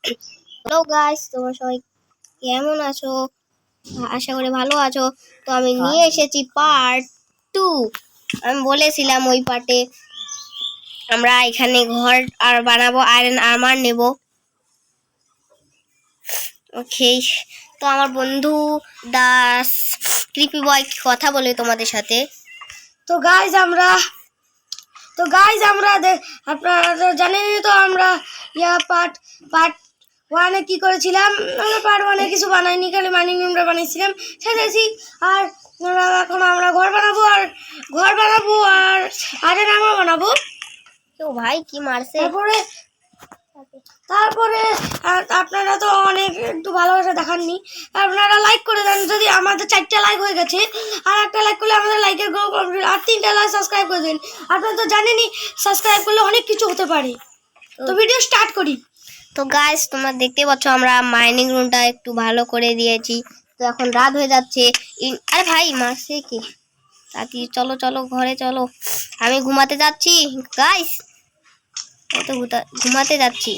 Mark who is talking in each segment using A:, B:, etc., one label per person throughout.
A: Hello guys, তোমরা সবাই কেমন আছো? আশা করি ভালো আছো। তো আমি নিয়ে এসেছি পার্ট 2। আমি বলেছিলাম ওই পার্টে আমরা এখানে ঘর আর বানাবো, আয়রন আর্মার নেব। ওকে, তো আমার বন্ধু দাস ক্রিপি বয় কথা বলে তোমাদের সাথে।
B: তো গাইজ আমরা আপনারা জানেনই তো আমরা পার্ট 1-এ কি করেছিলাম। আমরা পার্ট 1-এ কিছু বানাইনি, খালি মাইনিং রুমটা বানাইছিলাম, সেটাছি। আর এখন আমরা ঘর বানাবো আর আয়রন আর্মার বানাবো।
A: তো ভাই কি মারছে?
B: তারপরে আপনারা তো অনেক একটু ভালোবাসা দেখাননি, আপনারা লাইক করে দেন। যদি আমাদের 4টা লাইক হয়ে গেছে, আর একটা লাইক করলে আমাদের লাইকের গ্রো কমপ্লিট, আর 3টা লাইক সাবস্ক্রাইব করে দিন। আপনারা তো জানেনই সাবস্ক্রাইব করলে অনেক কিছু হতে পারে। তো ভিডিও স্টার্ট করি।
A: তো গাইস, তোমরা দেখতে পাচ্ছ আমরা মাইনিং রুমটা একটু ভালো করে দিয়েছি। তো এখন রাত হয়ে যাচ্ছে। আরে ভাই মারছে কি? তাতি চলো চলো ঘরে চলো, আমি ঘুমাতে যাচ্ছি গাইস। এই তো ঘুমাতে যাচ্ছি।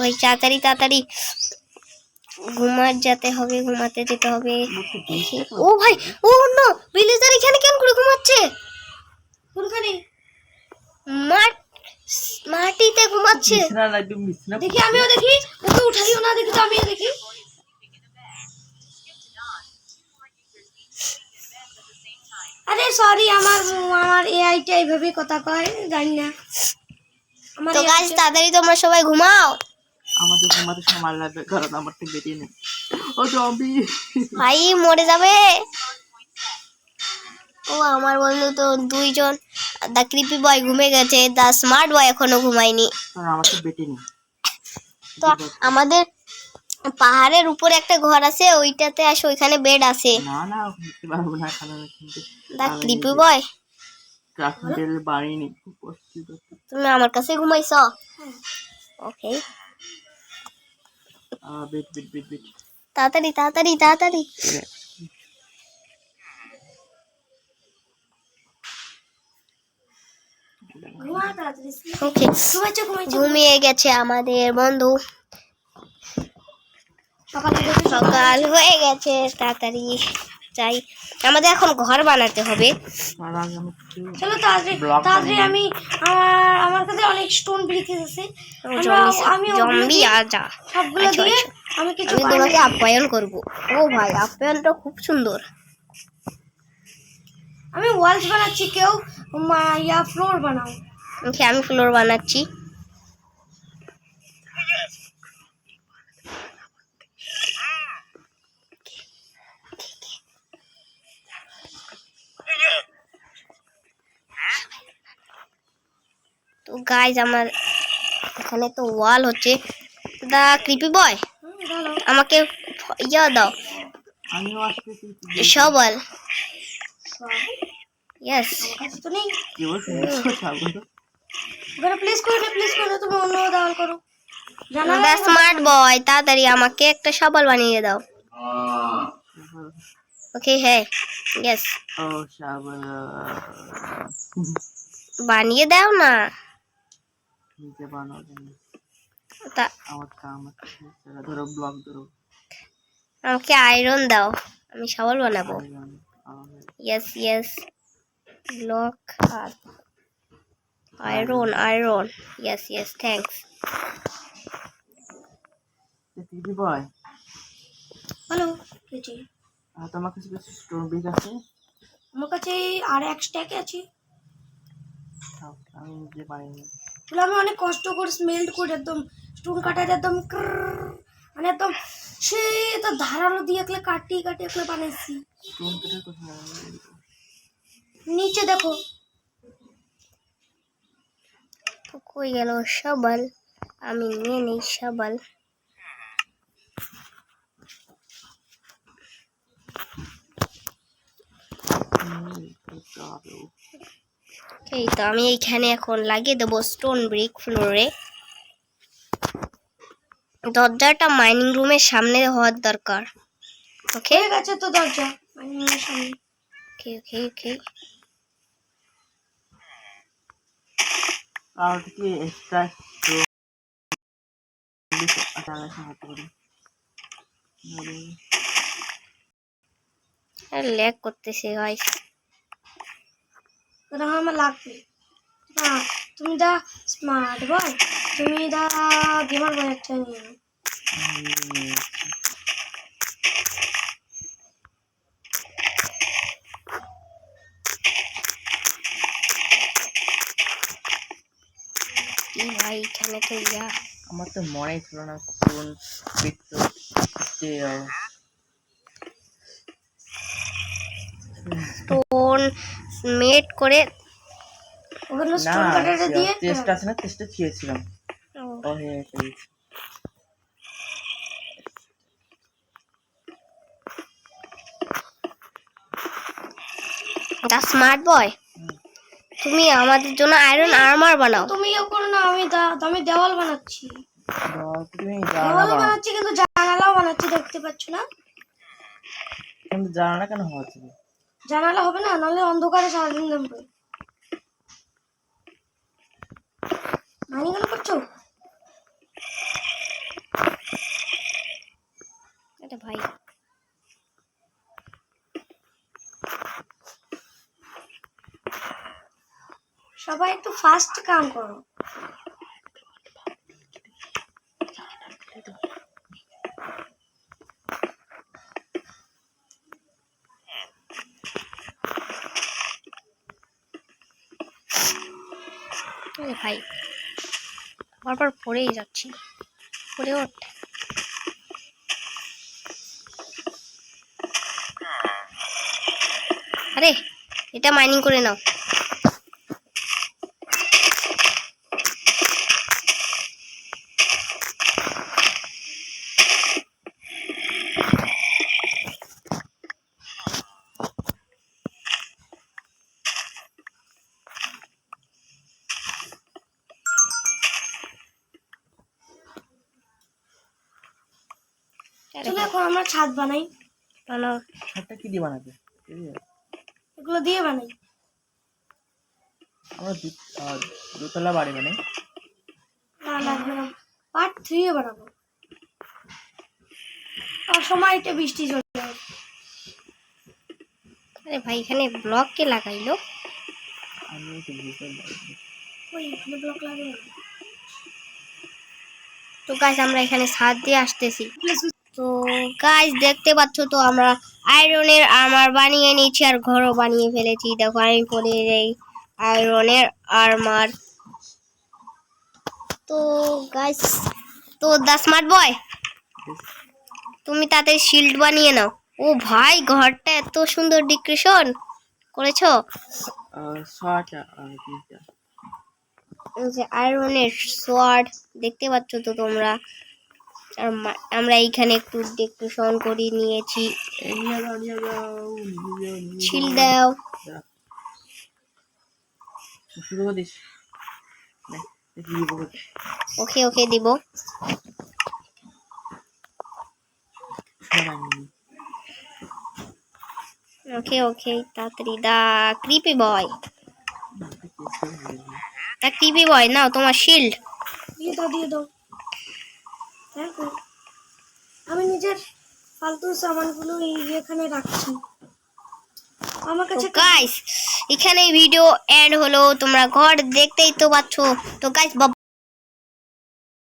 A: ওই তাড়াতাড়ি তাড়াতাড়ি ঘুমাতে যেতে হবে। ও ভাই, ও নো, ভিলেজার এখানে কেন করে ঘুমাচ্ছে?
B: কোনখানে?
A: মাটিতে ঘুমাচ্ছে।
B: দেখি, আমিও দেখি। ওকে উঠাইও না, দেখি তো আমিও দেখি। আরে সরি, আমার এআইটা এইভাবে কথা কয়, জানি না।
A: তো গাইস তাড়াতাড়ি তোমরা সবাই ঘুমাও।
C: আমাদের ঘুমাতে সময় লাগবে, কারণ আমার তো বেটি নেই। ও জম্বি
A: ভাই মরে যাবে। ও আমার বন্ধু তো 2জন, দা ক্রিপি বয় ঘুমিয়ে গেছে, দা স্মার্ট বয় এখনো ঘুমায়নি।
C: কারণ আমার তো বেটি নেই।
A: তো আমাদের পাহাড়ের উপরে একটা ঘর আছে, ওইটাতে আসে, ওইখানে বেড আছে।
C: না না, ঘুমতে পারবো না, কারণ
A: দা ক্রিপি বয়
C: ক্রাফটের বাড়ি নেই, খুব কষ্ট।
A: তুমি আমার কাছে ঘুমাইছো? ওকে,
C: বেট বেট বেট বেট
A: তাড়াতাড়ি তাড়াতাড়ি তাড়াতাড়ি। ওকে, ঘুমিয়ে গেছে আমাদের বন্ধু। সকাল হয়ে গেছে, তাড়াতাড়ি যাই। আমাদের এখন ঘর বানাতে হবে।
B: চলো তাড়াতাড়ি আমি আমার কাছে অনেক স্টোন ব্রিকেস আছে। আমি
A: জম্বি আজা
B: সবগুলো দিয়ে আমি কিছু
A: তোমাকে আপ্যায়ন করব। ও ভাই, আপ্যায়নটা খুব সুন্দর।
B: আমি ওয়ালস বানাচ্ছি, কেউ ফ্লোর বানাও।
A: ওকে, আমি ফ্লোর বানাচ্ছি। তো গাইজ আমার এখানে তো ওয়াল হচ্ছে। দা ক্রিপি বয় আমাকে দাও, সবল। ইয়েস,
B: প্লিজ করে তুমি অন্য দেওয়াল করো।
A: দা স্মার্ট বয় তাড়াতাড়ি আমাকে একটা সবল বানিয়ে দাও। ওকে, হ্যাঁ, ইয়েস, বানিয়ে দাও না। আমাকে আয়রন দাও, আমি সবল বানাবো। ইয়েস ইয়েস, ব্লক আর iron. Yes yes, thanks.
B: Hello,
C: তোমার কাছে কিছু স্টোন ব্রিক আছে?
B: আমার কাছে আর এক স্ট্যাক আছে।
C: আমি নিজে বানিয়ে
B: আমি অনেক কষ্ট করে স্মেল্ট করে একদম স্টোন কাটার একদম মানে একদম সে তো ধারালো দিয়ে কাটিয়ে বানাইছি। নিচে দেখো,
A: কই গেল সবল? আমি নিয়ে নেই সবল। এই তো আমি এইখানে এখন লাগিয়ে দেবো স্টোন ব্রিক ফ্লোরে। দরজাটা মাইনিং রুমের সামনে হওয়ার দরকার। ওকে,
B: ঠিক আছে, তো দরজা মাইনিং রুমের সামনে।
A: ওকে ওকে ওকে,
C: আর কি এক্সট্রা আচ্ছা আমি সাহায্য করি
A: ল্যাগ করতেছে গাইস।
B: ওটা আমার লাগবে না। তুমি দা স্মার্ট বয়, তুমি দা গেমার বয় একটা নিয়ে নাও।
A: কি ভাই এখানে তো
C: আমার তো মনেই ছিল না কোন বিদ্যুৎ
A: স্টোন মেট করে
B: ওখানে
C: না
B: স্টোন কাটারে দিয়ে
C: টেস্ট আছে না, টেস্টে খেয়েছিলাম। ও হ্যাঁ পেয়েছি।
A: দা স্মার্ট বয়, তুমি আমাদের জন্য আয়রন আর্মার বানাও।
B: তুমিও করো না, আমি দেওয়াল বানাচ্ছি।
C: তুমি
B: দেওয়াল বানাচ্ছি কিন্তু জানালাও বানাচ্ছি, দেখতে পাচ্ছ না?
C: কিন্তু জানা কেন হচ্ছে?
B: জানালা হবে না, নাহলে অন্ধকারে সারাদিন দেখবে। মাইনিং কেন করছো?
A: এটা ভাই
B: সবাই একটু ফাস্ট কাম করো।
A: ভাই বারবার পড়েই যাচ্ছি, পড়ে ওঠ। আরে এটা মাইনিং করে নাও।
B: চলো এখন আমরা ছাদ বানাই।
A: বানাও।
C: ছাদটা কি দিয়ে বানাবে?
B: এগুলো দিয়ে বানাই।
C: আমরা দোতলা বাড়ি বানাই।
B: না লাগবে না, পার্ট 3 এ বানাবো। আর সময়টা বৃষ্টি চলে যাবে।
A: আরে ভাই এখানে ব্লক কে লাগাইলো?
C: আমি তো বুঝতে পারছি।
B: ওই এখানে ব্লক লাগবে না।
A: তো গাইস আমরা এখানে ছাদ দিয়ে আসতেছি। তো গাইস দেখতে পাচ্ছ তো আমরা আয়রনের আর্মার বানিয়ে নিয়েছি আর ঘরও বানিয়ে ফেলেছি। দেখো আমি পরে এই আয়রনের আর্মার। তো গাইস, তো দা স্মার্ট বয়, তুমি তাদের শিল্ড বানিয়ে নাও। ও ভাই ঘরটা এত সুন্দর ডেকোরেশন করেছো।
C: শর্ট
A: এই যে আয়রনের সোয়ার্ড দেখতে পাচ্ছ তো তোমরা। আর আমরা এইখানে একটু ডেকোরেশন করে নিয়েছি। ছিল দাও।
C: শুরু করে দিস।
A: ওকে ওকে দিব। ওকে ওকে তাড়াতাড়ি দা ক্রিপি বয়, দা ক্রিপি বয় নাও তোমার শিল্ড।
B: দিয়ে দাও। দেখো আমি নিজের ফালতু সামানগুলো এখানে রাখছি। আমার কাছে
A: গাইস এখানে ভিডিও এন্ড হলো। তোমরা ঘর দেখতেই তো পাচ্ছ। তো গাইস